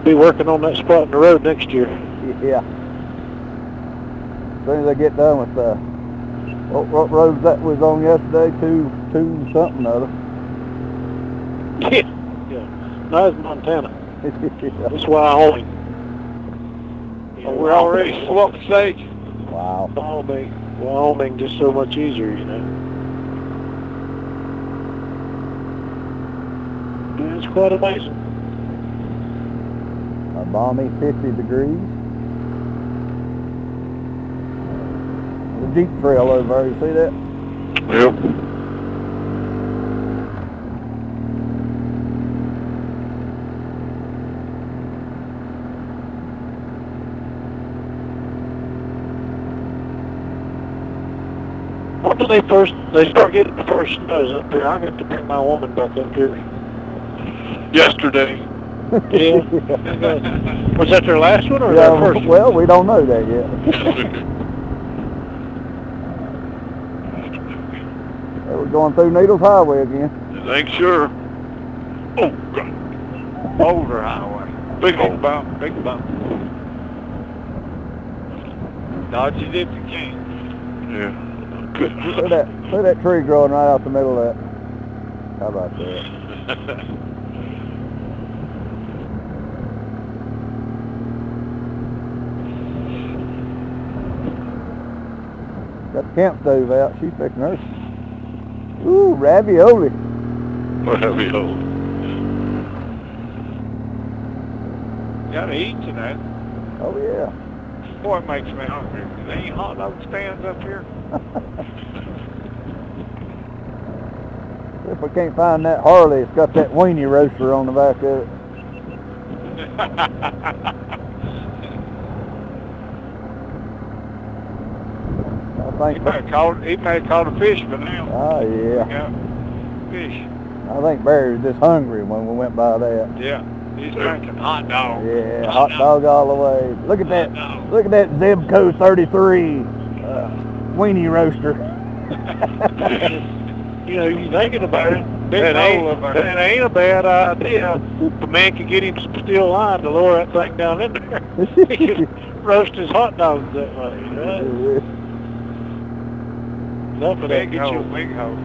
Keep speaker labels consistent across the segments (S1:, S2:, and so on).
S1: be working on that spot in the road next year.
S2: Yeah. As soon as I get done with what roads that was on yesterday, two something or other.
S1: Yeah. No, it's Montana.
S2: Yeah.
S1: It's Wyoming.
S3: We're already swapped stage.
S2: Wow.
S1: Wyoming just so much easier, you know. Yeah, it's quite amazing.
S2: A balmy 50 degrees. The Jeep trail over there, you see that?
S3: Yep.
S1: When do they start getting the first snows up here? I got to bring my woman back up here.
S3: Yesterday.
S1: Yeah. Was that their last one or
S2: Yeah,
S1: their first one?
S2: well, we don't know that yet. We're going through Needles Highway again.
S3: Ain't sure. Oh, God. Boulder Highway. Big old bump, big bump. Dodge it if you can. Yeah. Good.
S2: Look at that tree growing right out the middle of that. How about that? Got the camp stove out. She's fixing hers. Ooh, ravioli.
S3: Ravioli. Gotta eat tonight.
S2: Oh, yeah.
S3: Boy, it makes me hungry. There ain't hot dog stands up here.
S2: If we can't find that Harley, it's got that weenie roaster on the back of it.
S3: He may have caught a fish by now.
S2: Oh, yeah.
S3: Fish.
S2: I think Barry was just hungry when we went by that.
S3: Yeah. He's drinking hot dog.
S2: Yeah, hot dog all the way. Look at that. Look at that Zebco 33 weenie roaster.
S1: You know, you're thinking about it. That ain't a bad idea. If a man could get him some steel line to lower that thing down in there. He could roast his hot dogs that way. Right? Enough of that.
S3: Big hole, big hole.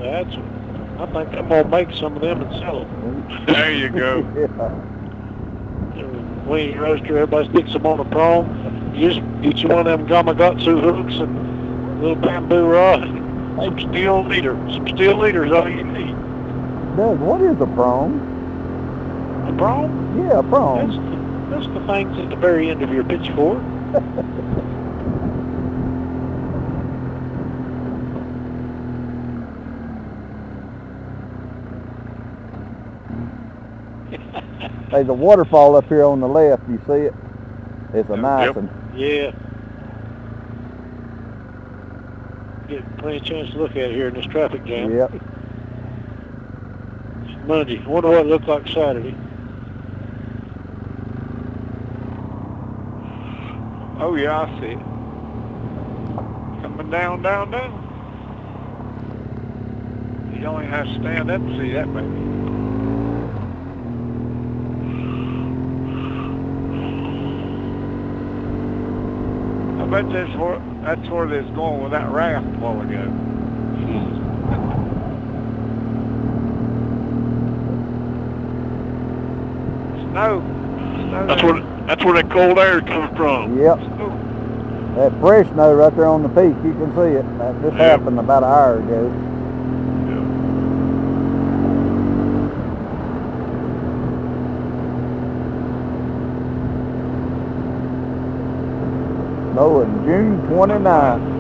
S1: I think I'm gonna make some of them and sell them.
S3: There you go.
S1: Weenie roaster, everybody sticks them on a prong. You just each one of them Gamakatsu hooks and a little bamboo rod, some steel leaders all you need.
S2: Doug, what is a prong?
S1: A prong?
S2: Yeah, a prong.
S1: That's the things at the very end of your pitchfork.
S2: There's a waterfall up here on the left. You see it? It's a nice one.
S1: Yeah. Get plenty of chance to look at it here in this traffic jam.
S2: Yep.
S1: It's Monday. I wonder what it looked like Saturday.
S3: Oh yeah, I see it. Coming down, down, down. You only have to stand up to see that, baby. I bet that's where they was going with that raft a while ago. Snow.
S1: That's where that cold air is coming from.
S2: Yep. That fresh snow right there on the peak, you can see it. That just happened about an hour ago. Snowing June 29th.